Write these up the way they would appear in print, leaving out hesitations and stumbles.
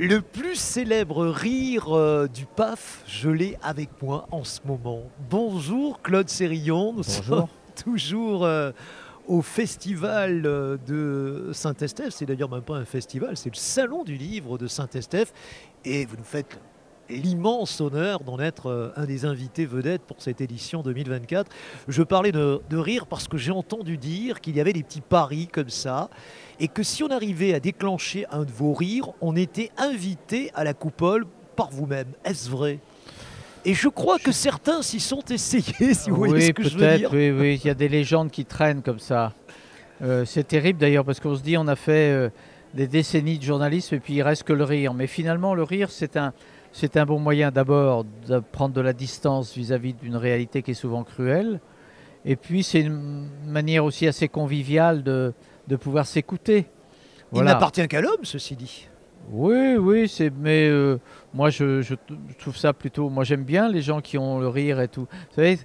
Le plus célèbre rire du PAF, je l'ai avec moi en ce moment. Bonjour Claude Sérillon, nous sommes Bonjour. toujours au festival de Saint-Estèphe. C'est d'ailleurs même pas un festival, c'est le salon du livre de Saint-Estèphe. Et vous nous faites l'immense honneur d'en être un des invités vedettes pour cette édition 2024. Je parlais de rire parce que j'ai entendu dire qu'il y avait des petits paris comme ça et que si on arrivait à déclencher un de vos rires, on était invité à la coupole par vous-même. Est-ce vrai? Et je crois que certains s'y sont essayés, si vous voyez ce Oui, que je veux peut-être, dire. oui, oui. Il y a des légendes qui traînent comme ça. C'est terrible d'ailleurs parce qu'on se dit on a fait des décennies de journalisme et puis il reste que le rire. Mais finalement, le rire, c'est un bon moyen d'abord de prendre de la distance vis-à-vis d'une réalité qui est souvent cruelle. Et puis, c'est une manière aussi assez conviviale de pouvoir s'écouter. Il Voilà. n'appartient qu'à l'homme, ceci dit. Oui, oui, mais moi je trouve ça plutôt. Moi j'aime bien les gens qui ont le rire et tout. Vous savez,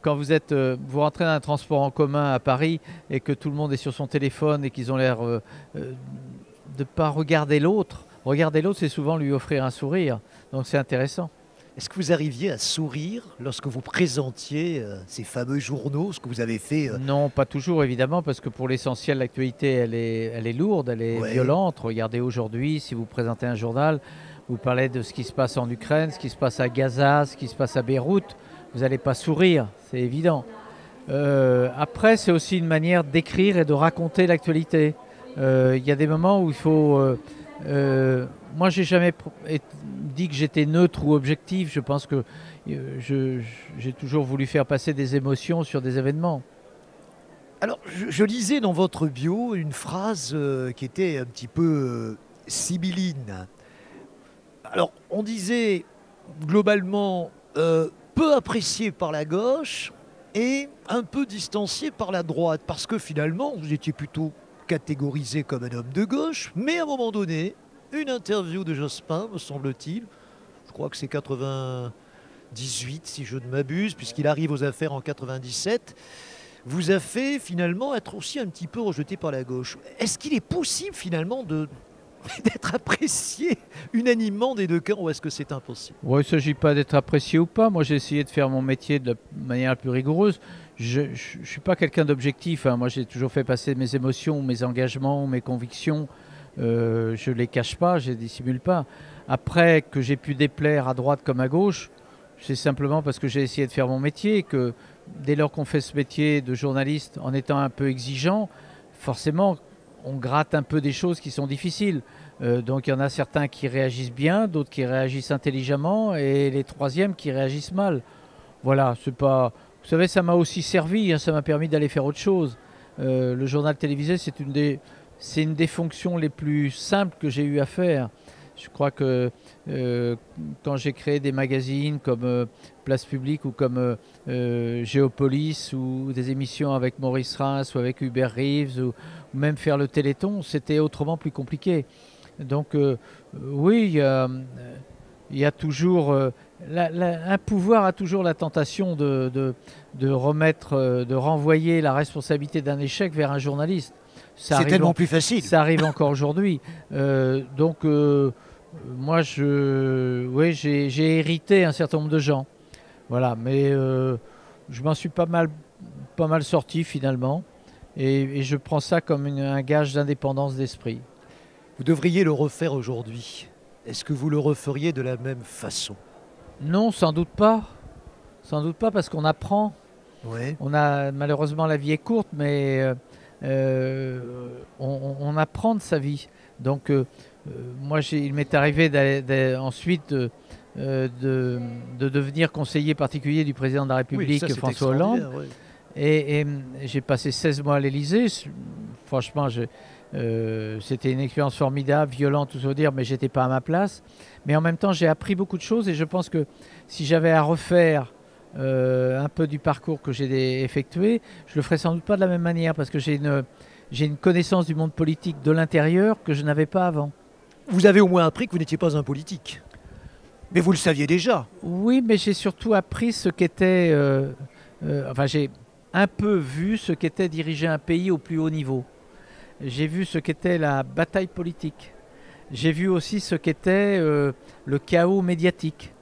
quand vous rentrez dans un transport en commun à Paris et que tout le monde est sur son téléphone et qu'ils ont l'air de pas regarder l'autre. Regarder l'autre, c'est souvent lui offrir un sourire. Donc c'est intéressant. Est-ce que vous arriviez à sourire lorsque vous présentiez ces fameux journaux, ce que vous avez fait Non, pas toujours évidemment, parce que pour l'essentiel, l'actualité, elle est lourde, elle est ouais. violente. Regardez aujourd'hui, si vous présentez un journal, vous parlez de ce qui se passe en Ukraine, ce qui se passe à Gaza, ce qui se passe à Beyrouth. Vous n'allez pas sourire, c'est évident. Après, c'est aussi une manière d'écrire et de raconter l'actualité. Il y a des moments où il faut... moi, j'ai jamais dit que j'étais neutre ou objectif. Je pense que j'ai toujours voulu faire passer des émotions sur des événements. Alors, je lisais dans votre bio une phrase qui était un petit peu sibylline. Alors, on disait globalement peu apprécié par la gauche et un peu distancié par la droite, parce que finalement, vous étiez plutôt catégorisé comme un homme de gauche, mais à un moment donné, une interview de Jospin, me semble-t-il, je crois que c'est 98 si je ne m'abuse, puisqu'il arrive aux affaires en 97, vous a fait finalement être aussi un petit peu rejeté par la gauche. Est-ce qu'il est possible finalement d'être apprécié unanimement des deux camps ou est-ce que c'est impossible? Ouais, il ne s'agit pas d'être apprécié ou pas. Moi, j'ai essayé de faire mon métier de la manière la plus rigoureuse. Je ne suis pas quelqu'un d'objectif, hein. Moi, j'ai toujours fait passer mes émotions, mes engagements, mes convictions. Je ne les cache pas, je ne les dissimule pas. Après, que j'ai pu déplaire à droite comme à gauche, c'est simplement parce que j'ai essayé de faire mon métier, que dès lors qu'on fait ce métier de journaliste en étant un peu exigeant, forcément, on gratte un peu des choses qui sont difficiles. Donc il y en a certains qui réagissent bien, d'autres qui réagissent intelligemment et les troisièmes qui réagissent mal. Voilà, c'est pas... Vous savez, ça m'a aussi servi, hein, ça m'a permis d'aller faire autre chose. Le journal télévisé, c'est une des fonctions les plus simples que j'ai eu à faire. Je crois que quand j'ai créé des magazines comme Place Publique ou comme Géopolis ou des émissions avec Maurice Reims ou avec Hubert Reeves ou même faire le Téléthon, c'était autrement plus compliqué. Donc oui, il y a toujours... un pouvoir a toujours la tentation de remettre, de renvoyer la responsabilité d'un échec vers un journaliste. C'est tellement plus facile. Ça arrive encore aujourd'hui. Moi, oui, j'ai hérité un certain nombre de gens. Voilà, mais je m'en suis pas mal sorti finalement. Et je prends ça comme un gage d'indépendance d'esprit. Vous devriez le refaire aujourd'hui. Est-ce que vous le referiez de la même façon? Non, sans doute pas. Sans doute pas parce qu'on apprend. Ouais. Malheureusement, la vie est courte, mais on apprend de sa vie. Donc, moi, il m'est arrivé ensuite de devenir conseiller particulier du président de la République, oui, ça, François Hollande. Ouais. Et j'ai passé 16 mois à l'Élysée. Franchement, c'était une expérience formidable, violente, tout ça veut dire, mais j'étais pas à ma place. Mais en même temps, j'ai appris beaucoup de choses et je pense que si j'avais à refaire un peu du parcours que j'ai effectué, je le ferais sans doute pas de la même manière parce que j'ai une connaissance du monde politique de l'intérieur que je n'avais pas avant. Vous avez au moins appris que vous n'étiez pas un politique. Mais vous le saviez déjà. Oui, mais j'ai surtout appris ce qu'était... enfin, j'ai un peu vu ce qu'était diriger un pays au plus haut niveau. J'ai vu ce qu'était la bataille politique. j'ai vu aussi ce qu'était le chaos médiatique.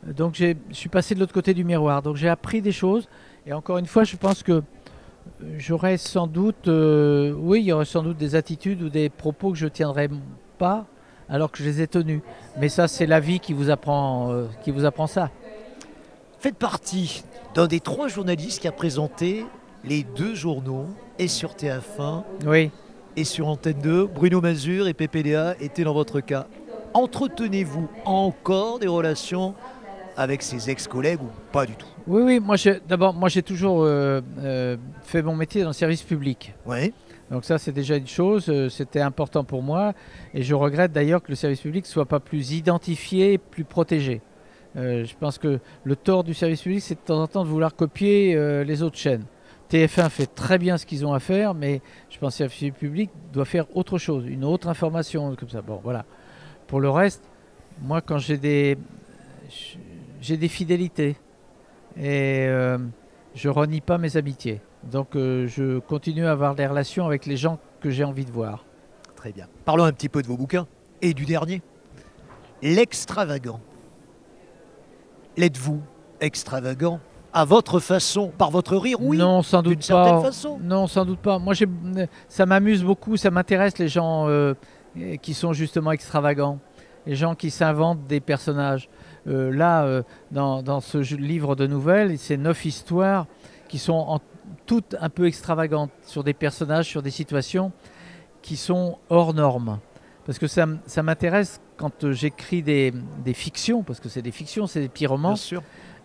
Donc je suis passé de l'autre côté du miroir. Donc j'ai appris des choses. Et encore une fois, je pense que j'aurais sans doute, oui, il y aurait sans doute des attitudes ou des propos que je ne tiendrais pas alors que je les ai tenus. Mais ça, c'est la vie qui vous apprend ça. Faites partie d'un des 3 journalistes qui a présenté les 2 journaux, et sur TF1 Oui. et sur Antenne 2. Bruno Mazur et PPDA étaient dans votre cas. Entretenez-vous encore des relations avec ses ex-collègues ou pas du tout? Oui, oui. Moi, j'ai toujours fait mon métier dans le service public. Oui. Donc ça, c'est déjà une chose. C'était important pour moi. Et je regrette d'ailleurs que le service public ne soit pas plus identifié, plus protégé. Je pense que le tort du service public, c'est de temps en temps de vouloir copier les autres chaînes. TF1 fait très bien ce qu'ils ont à faire, mais je pense que le service public doit faire autre chose, une autre information, comme ça. Bon, voilà. Pour le reste, moi, quand j'ai des fidélités et je renie pas mes amitiés. Donc, je continue à avoir des relations avec les gens que j'ai envie de voir. Très bien. Parlons un petit peu de vos bouquins et du dernier. L'extravagant. L'êtes-vous extravagant à votre façon, par votre rire? Oui. Non, sans doute d'une certaine pas. façon. Non, sans doute pas. Moi, ça m'amuse beaucoup, ça m'intéresse les gens qui sont justement extravagants, les gens qui s'inventent des personnages. Dans ce livre de nouvelles, c'est 9 histoires qui sont toutes un peu extravagantes, sur des personnages, sur des situations qui sont hors normes. Parce que ça m'intéresse quand j'écris des fictions, parce que c'est des fictions, c'est des petits romans. Bien sûr.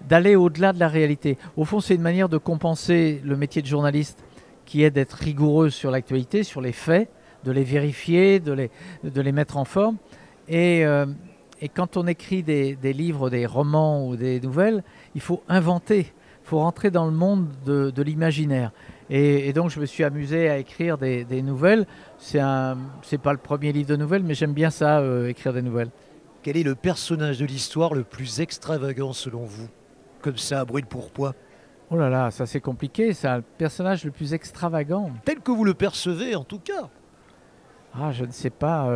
D'aller au-delà de la réalité. Au fond, c'est une manière de compenser le métier de journaliste qui est d'être rigoureux sur l'actualité, sur les faits, de les vérifier, de les mettre en forme. Et quand on écrit des livres, des romans ou des nouvelles, il faut inventer, il faut rentrer dans le monde de l'imaginaire. Et donc, je me suis amusé à écrire des nouvelles. C'est pas le premier livre de nouvelles, mais j'aime bien ça, écrire des nouvelles. Quel est le personnage de l'histoire le plus extravagant selon vous? Comme ça, à brûle pourpoint. Oh là là, ça c'est compliqué, ça. Le personnage le plus extravagant. Tel que vous le percevez, en tout cas. Ah, je ne sais pas.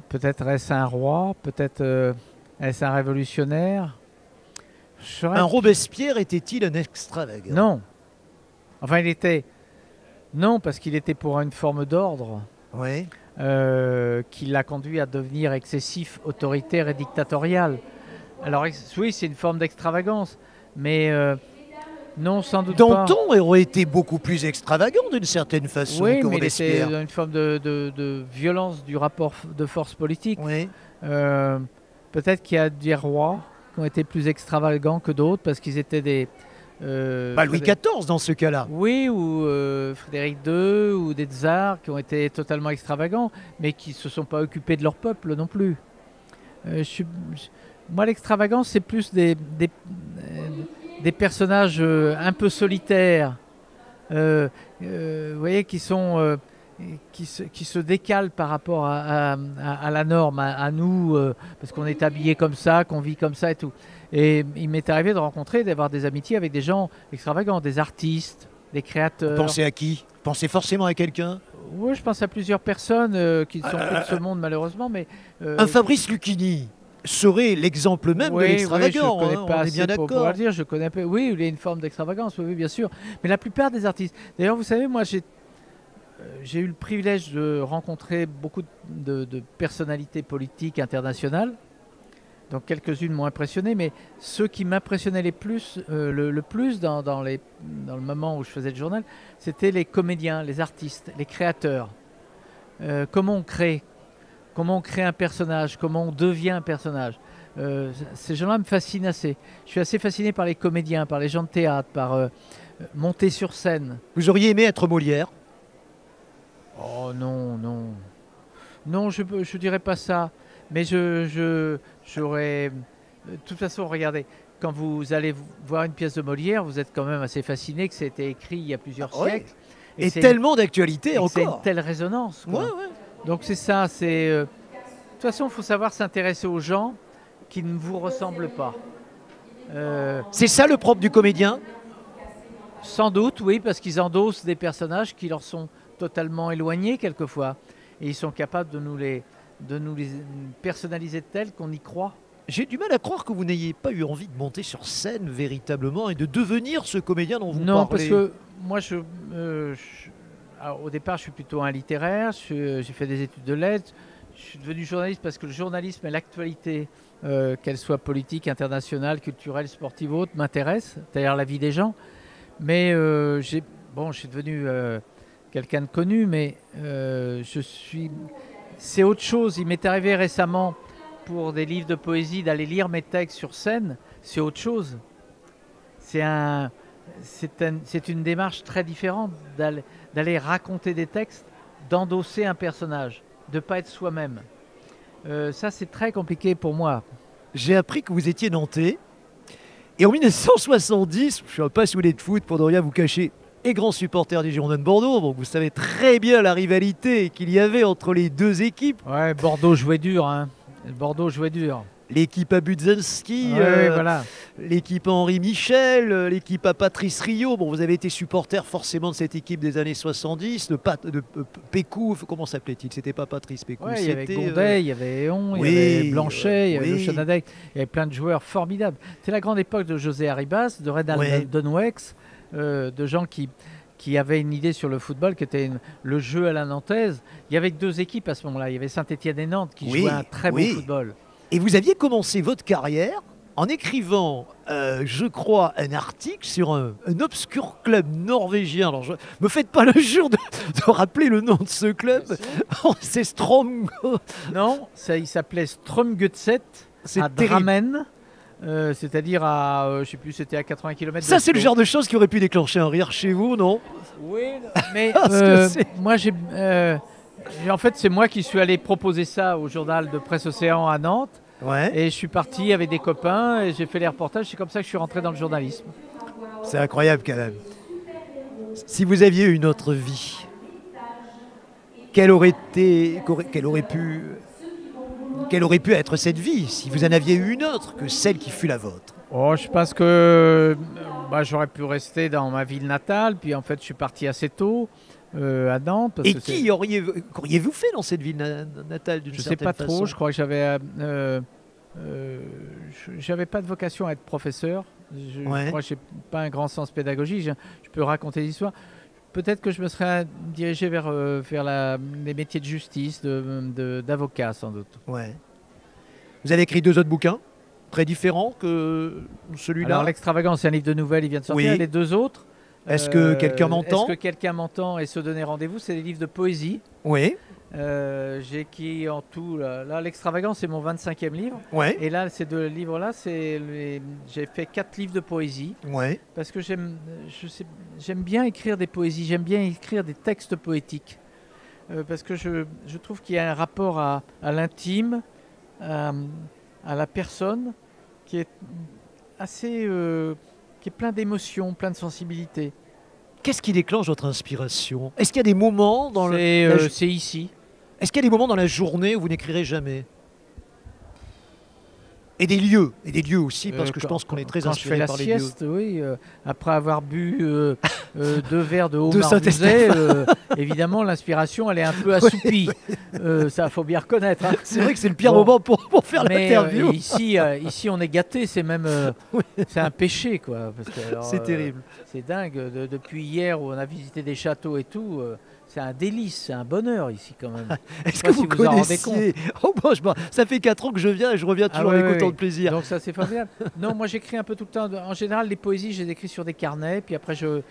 Peut-être est-ce un roi, peut-être est-ce un révolutionnaire. Un Robespierre était-il un extravagant? Non. Enfin, il était... Non, parce qu'il était pour une forme d'ordre Oui. qui l'a conduit à devenir excessif, autoritaire et dictatorial. Alors oui, c'est une forme d'extravagance, mais non, sans doute pas. Danton aurait été beaucoup plus extravagant d'une certaine façon Oui, que mais il Robespierre. était dans une forme de violence du rapport de force politique. Oui. Peut-être qu'il y a des rois qui ont été plus extravagants que d'autres parce qu'ils étaient des... Louis XIV dans ce cas-là. Oui, ou Frédéric II, ou des tsars qui ont été totalement extravagants, mais qui ne se sont pas occupés de leur peuple non plus. Moi, l'extravagance, c'est plus des personnages un peu solitaires, vous voyez, qui se décalent par rapport à la norme, à nous, parce qu'on est habillé comme ça, qu'on vit comme ça et tout. Et il m'est arrivé de rencontrer, d'avoir des amitiés avec des gens extravagants, des artistes, des créateurs. Vous pensez à qui? Vous pensez forcément à quelqu'un? Oui, je pense à plusieurs personnes qui ne sont plus de ce monde malheureusement, mais... un Fabrice Lucchini serait l'exemple même de l'extravagant, je on pas est bien d'accord. pour le dire, je connais pas. Oui, il y a une forme d'extravagance, oui, bien sûr. Mais la plupart des artistes... D'ailleurs, vous savez, moi, j'ai eu le privilège de rencontrer beaucoup de personnalités politiques internationales. Donc quelques-unes m'ont impressionné, mais ceux qui m'impressionnaient le plus dans le moment où je faisais le journal, c'était les comédiens, les artistes, les créateurs. Comment on crée un personnage, comment on devient un personnage. Ces gens-là me fascinent assez. Je suis assez fasciné par les comédiens, par les gens de théâtre, par monter sur scène. Vous auriez aimé être Molière? Oh non, non. Non, je dirais pas ça. Mais j'aurais... De toute façon, regardez, quand vous allez voir une pièce de Molière, vous êtes quand même assez fasciné que ça a été écrit il y a plusieurs siècles. Et tellement d'actualité encore. C'est une telle résonance. Quoi. Ouais. Donc c'est ça. De toute façon, il faut savoir s'intéresser aux gens qui ne vous ressemblent pas. C'est ça le propre du comédien? Sans doute, oui, parce qu'ils endossent des personnages qui leur sont totalement éloignés quelquefois. Et ils sont capables de nous les de nous les personnaliser tels qu'on y croit. J'ai du mal à croire que vous n'ayez pas eu envie de monter sur scène véritablement et de devenir ce comédien dont vous Non, parlez. parce que moi, alors, au départ, je suis plutôt un littéraire, j'ai fait des études de lettres, je suis devenu journaliste parce que le journalisme et l'actualité, qu'elle soit politique, internationale, culturelle, sportive ou autre, m'intéresse, c'est-à-dire la vie des gens. Mais je suis devenu quelqu'un de connu, mais c'est autre chose. Il m'est arrivé récemment, pour des livres de poésie, d'aller lire mes textes sur scène. C'est autre chose. C'est une démarche très différente d'aller raconter des textes, d'endosser un personnage, de ne pas être soi-même. Ça, c'est très compliqué pour moi. J'ai appris que vous étiez nantais. Et en 1970, je suis un passionné de foot pour ne rien vous cacher, et grand supporter du Girondins de Bordeaux. Donc vous savez très bien la rivalité qu'il y avait entre les deux équipes. Ouais, Bordeaux jouait dur, hein. Bordeaux jouait dur. L'équipe à Budzinski, voilà. l'équipe à Henri Michel, l'équipe à Patrice Rio. Bon, vous avez été supporter forcément de cette équipe des années 70, de Pécou, comment s'appelait-il? C'était pas Patrice Pécou. Ouais, il y avait Gondet, il y avait Héon, il y avait Blanchet, il y avait Lechanadec, il y avait plein de joueurs formidables. C'est la grande époque de José Arribas, de Reynald Denouex, de gens qui avaient une idée sur le football, qui était le jeu à la nantaise. Il y avait que deux équipes à ce moment-là. Il y avait Saint-Étienne et Nantes qui jouaient un très bon football. Et vous aviez commencé votre carrière en écrivant, je crois, un article sur un obscur club norvégien. Alors, me faites pas le jour de rappeler le nom de ce club. C'est Strom. Non, il s'appelait Strømgodset à Drammen. C'est-à-dire à, je sais plus, c'était à 80 km. Ça, c'est le genre de choses qui aurait pu déclencher un rire chez vous, non? Oui, mais moi, en fait, c'est moi qui suis allé proposer ça au journal de Presse Océan à Nantes. Ouais. Et je suis parti avec des copains et j'ai fait les reportages. C'est comme ça que je suis rentré dans le journalisme. C'est incroyable quand même. Si vous aviez une autre vie, quelle aurait pu être cette vie si vous en aviez eu une autre que celle qui fut la vôtre? Oh, je pense que j'aurais pu rester dans ma ville natale. Puis en fait, je suis parti assez tôt à Nantes. Et qu'auriez-vous fait dans cette ville natale d'une certaine façon? Je ne sais pas trop. Je crois que j'avais pas de vocation à être professeur. Je crois que je n'ai pas un grand sens pédagogique. Je peux raconter des histoires. Peut-être que je me serais dirigé vers les métiers de justice, d'avocat sans doute. Ouais. Vous avez écrit 2 autres bouquins, très différents que celui-là. Alors l'Extravagance, c'est un livre de nouvelles, il vient de sortir. Les 2 autres. Est-ce que quelqu'un m'entend? Est-ce que quelqu'un m'entend et se donner rendez-vous? C'est des livres de poésie. Oui. J'ai écrit en tout, là l'Extravagance, c'est mon 25e livre. Ouais. Et là, ces 2 livres-là, j'ai fait 4 livres de poésie. Ouais. Parce que j'aime bien écrire des poésies, j'aime bien écrire des textes poétiques. Parce que je trouve qu'il y a un rapport à l'intime, à la personne, qui est assez... qui est plein d'émotions, plein de sensibilité. Qu'est-ce qui déclenche votre inspiration? Est-ce qu'il y a des moments dans c'est ici. Est-ce qu'il y a des moments dans la journée où vous n'écrirez jamais? Et des lieux aussi, parce que je pense qu'on est très inspiré par les lieux. Quand je fais la sieste, oui, après avoir bu 2 verres de Haut-Marmouset, évidemment, l'inspiration, elle est un peu assoupie. Ça, faut bien reconnaître. Hein. C'est vrai que c'est le pire moment pour faire l'interview. Ici, on est gâté, c'est même c'est un péché, quoi. C'est terrible. C'est dingue. Depuis hier, où on a visité des châteaux et tout, c'est un délice, c'est un bonheur ici quand même. Est-ce que vous connaissiez... ça fait 4 ans que je viens et je reviens toujours avec autant de plaisir. Donc ça, c'est formidable. Non, moi j'écris un peu tout le temps. En général, les poésies, je les écris sur des carnets, puis après je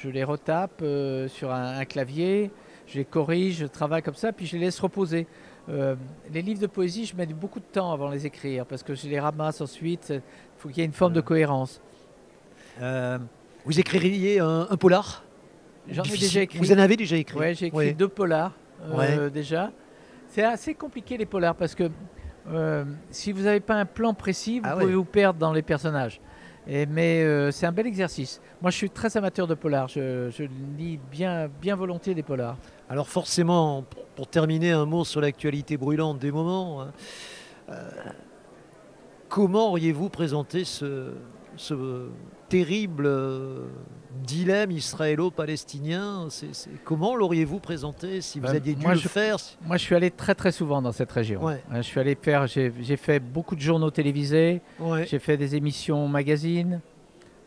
les retape sur un clavier, je les corrige, je travaille comme ça, puis je les laisse reposer. Les livres de poésie, je mets beaucoup de temps avant de les écrire, parce que je les ramasse ensuite. Il faut qu'il y ait une forme de cohérence. Vous écririez un polar? J'en ai déjà écrit. Vous en avez déjà écrit? Oui, j'ai écrit 2 polars déjà. C'est assez compliqué les polars parce que si vous n'avez pas un plan précis, vous pouvez vous perdre dans les personnages. Mais c'est un bel exercice. Moi, je suis très amateur de polars. Je lis bien volontiers des polars. Alors forcément, pour terminer, un mot sur l'actualité brûlante des moments. Comment auriez-vous présenté ce terrible dilemme israélo-palestinien, comment l'auriez-vous présenté si vous aviez dû le faire? Moi, je suis allé très très souvent dans cette région. Ouais. Je suis allé faire, j'ai fait beaucoup de journaux télévisés, Ouais. j'ai fait des émissions magazines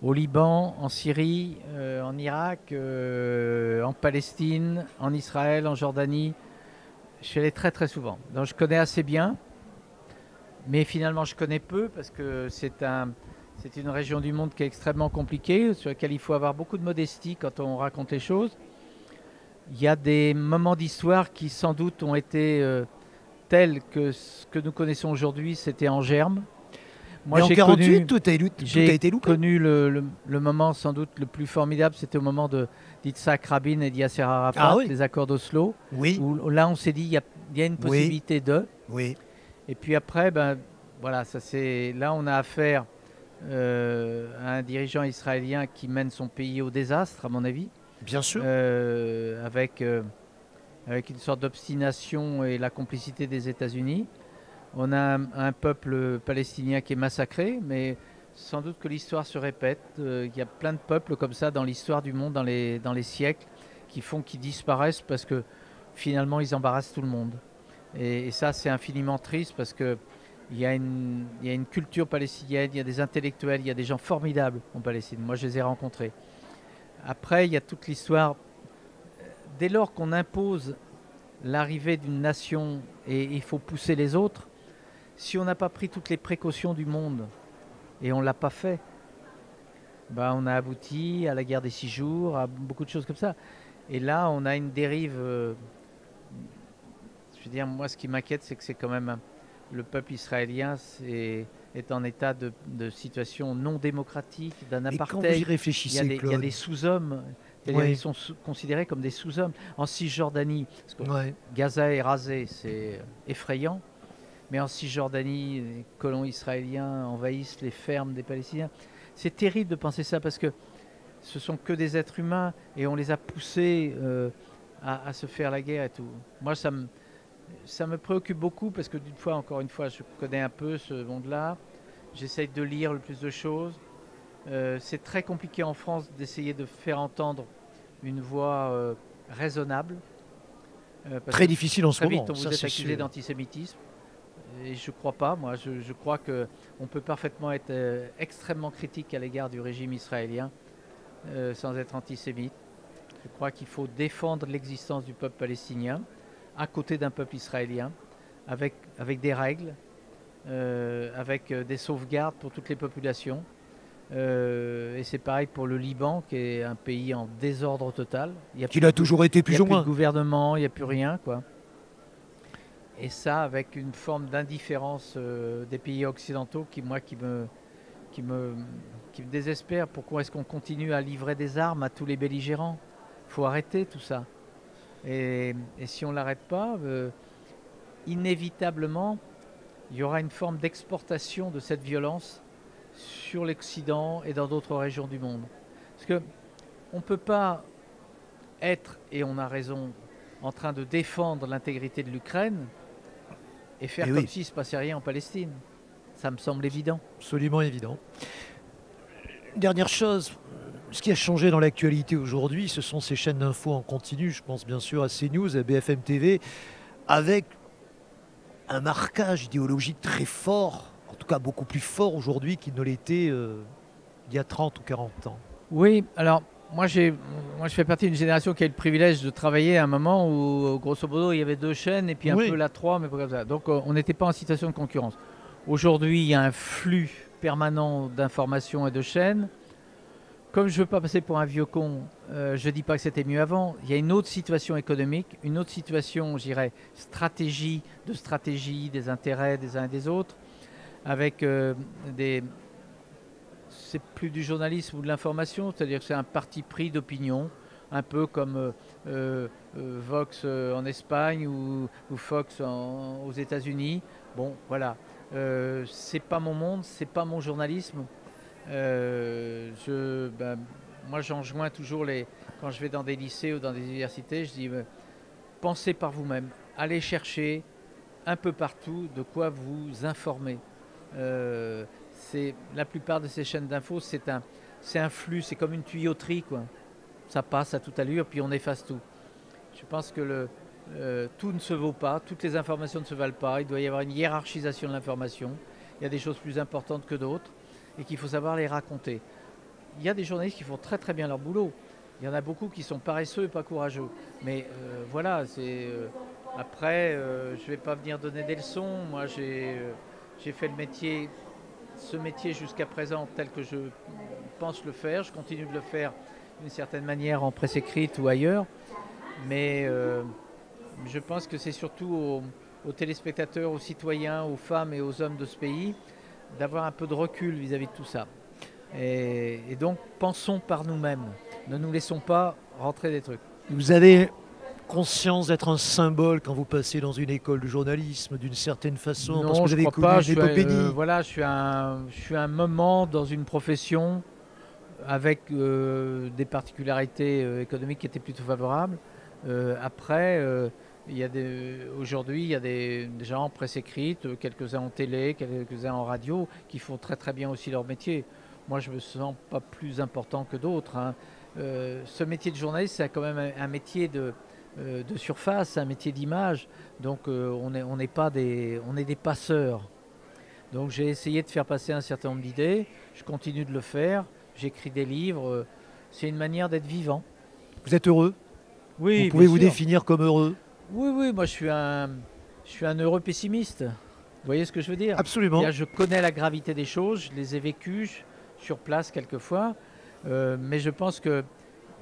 au Liban, en Syrie, en Irak, en Palestine, en Israël, en Jordanie. Je suis allé très très souvent. Donc je connais assez bien, mais finalement je connais peu parce que c'est une région du monde qui est extrêmement compliquée, sur laquelle il faut avoir beaucoup de modestie quand on raconte les choses. Il y a des moments d'histoire qui sans doute ont été tels que ce que nous connaissons aujourd'hui, c'était en germe. Moi, en 48, tout a été loupé. J'ai connu le moment sans doute le plus formidable, c'était au moment d'Yitzhak Rabin et d'Yasser Arafat, les accords d'Oslo, où là on s'est dit il y a une possibilité de. Oui. Et puis après, voilà, là on a affaire à un dirigeant israélien qui mène son pays au désastre, à mon avis. Bien sûr. Avec une sorte d'obstination et la complicité des États-Unis. On a un peuple palestinien qui est massacré, mais sans doute que l'histoire se répète. Il y a plein de peuples comme ça dans l'histoire du monde, dans les siècles, qui disparaissent parce que finalement ils embarrassent tout le monde. Et ça, c'est infiniment triste parce qu'il y a une culture palestinienne, il y a des intellectuels, il y a des gens formidables en Palestine. Moi, je les ai rencontrés. Après, il y a toute l'histoire. Dès lors qu'on impose l'arrivée d'une nation et il faut pousser les autres, si on n'a pas pris toutes les précautions du monde et on ne l'a pas fait, on a abouti à la guerre des 6 jours, à beaucoup de choses comme ça. Et là, on a une dérive. Je veux dire, moi, ce qui m'inquiète, c'est que c'est quand même le peuple israélien est en état de situation non démocratique, d'un apartheid. Quand vous y réfléchissez, il y a des sous-hommes. Ils sont considérés comme des sous-hommes. En Cisjordanie, parce que Gaza est rasé, c'est effrayant. Mais en Cisjordanie, les colons israéliens envahissent les fermes des Palestiniens. C'est terrible de penser ça parce que ce sont que des êtres humains et on les a poussés à se faire la guerre et tout. Moi, ça me préoccupe beaucoup parce que encore une fois, je connais un peu ce monde-là. J'essaye de lire le plus de choses. C'est très compliqué en France d'essayer de faire entendre une voix raisonnable. Très difficile en ce moment. Très vite, on vous est accusé d'antisémitisme. Et je ne crois pas, moi. Je crois qu'on peut parfaitement être extrêmement critique à l'égard du régime israélien sans être antisémite. Je crois qu'il faut défendre l'existence du peuple palestinien à côté d'un peuple israélien, avec des règles, avec des sauvegardes pour toutes les populations. Et c'est pareil pour le Liban, qui est un pays en désordre total. Qu'il a toujours été plus ou moins. Il n'y a plus de gouvernement, il n'y a plus rien, quoi. Et ça, avec une forme d'indifférence des pays occidentaux qui me désespère. Pourquoi est-ce qu'on continue à livrer des armes à tous les belligérants? Il faut arrêter tout ça. Et si on ne l'arrête pas, inévitablement, il y aura une forme d'exportation de cette violence sur l'Occident et dans d'autres régions du monde. Parce qu'on ne peut pas être, et on a raison, en train de défendre l'intégrité de l'Ukraine et faire comme s'il ne se passait rien en Palestine. Ça me semble évident. Absolument évident. Dernière chose, ce qui a changé dans l'actualité aujourd'hui, ce sont ces chaînes d'infos en continu. Je pense bien sûr à CNews, à BFM TV, avec un marquage idéologique très fort, en tout cas beaucoup plus fort aujourd'hui qu'il ne l'était il y a 30 ou 40 ans. Oui, alors moi je fais partie d'une génération qui a eu le privilège de travailler à un moment où grosso modo il y avait 2 chaînes et puis un peu la 3, mais pas comme ça. Donc on n'était pas en situation de concurrence. Aujourd'hui, il y a un flux permanent d'informations et de chaînes. Comme je ne veux pas passer pour un vieux con, je ne dis pas que c'était mieux avant. Il y a une autre situation économique, une autre situation, je dirais, stratégie, des intérêts des uns et des autres, avec c'est plus du journalisme ou de l'information, c'est-à-dire que c'est un parti pris d'opinion, un peu comme Vox en Espagne ou Fox aux États-Unis. Bon, voilà. C'est pas mon monde, c'est pas mon journalisme. Moi, j'enjoins toujours quand je vais dans des lycées ou dans des universités, je dis pensez par vous-même, allez chercher un peu partout de quoi vous informer. La plupart de ces chaînes d'infos, c'est c'est un flux, c'est comme une tuyauterie, quoi. Ça passe à toute allure, puis on efface tout. Je pense que tout ne se vaut pas, toutes les informations ne se valent pas. Il doit y avoir une hiérarchisation de l'information. Il y a des choses plus importantes que d'autres et qu'il faut savoir les raconter. Il y a des journalistes qui font très très bien leur boulot. Il y en a beaucoup qui sont paresseux et pas courageux. Mais voilà, après, je ne vais pas venir donner des leçons. Moi, j'ai fait ce métier jusqu'à présent tel que je pense le faire. Je continue de le faire d'une certaine manière en presse écrite ou ailleurs. Mais je pense que c'est surtout aux téléspectateurs, aux citoyens, aux femmes et aux hommes de ce pays d'avoir un peu de recul vis-à-vis de tout ça. Et donc, pensons par nous-mêmes. Ne nous laissons pas rentrer des trucs. Vous avez conscience d'être un symbole quand vous passez dans une école de journalisme, d'une certaine façon, parce Non, que vous je avez crois connu pas. une épopénie. Voilà, je suis un moment dans une profession avec des particularités économiques qui étaient plutôt favorables. Après, aujourd'hui, il y a des gens en presse écrite, quelques-uns en télé, quelques-uns en radio, qui font très très bien aussi leur métier. Moi, je me sens pas plus important que d'autres, hein. Ce métier de journaliste, c'est quand même un métier de surface, un métier d'image. Donc, on est des passeurs. Donc, j'ai essayé de faire passer un certain nombre d'idées. Je continue de le faire. J'écris des livres. C'est une manière d'être vivant. Vous êtes heureux? Oui, vous pouvez bien vous sûr. définir comme heureux? Oui, moi je suis un heureux pessimiste. Vous voyez ce que je veux dire? Absolument. Je connais la gravité des choses, je les ai vécues sur place quelquefois, mais je pense que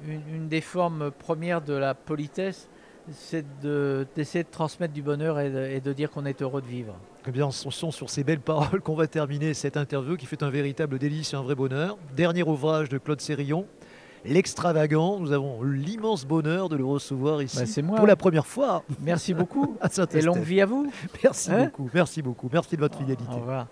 une des formes premières de la politesse, c'est d'essayer de transmettre du bonheur et de dire qu'on est heureux de vivre. Eh bien, ce sont sur ces belles paroles qu'on va terminer cette interview qui fait un véritable délice et un vrai bonheur. Dernier ouvrage de Claude Sérillon, L'Extravagant. Nous avons l'immense bonheur de le recevoir ici C'est moi. pour la première fois Merci beaucoup à et longue vie à vous. Merci beaucoup, merci beaucoup. Merci de votre fidélité. Au revoir.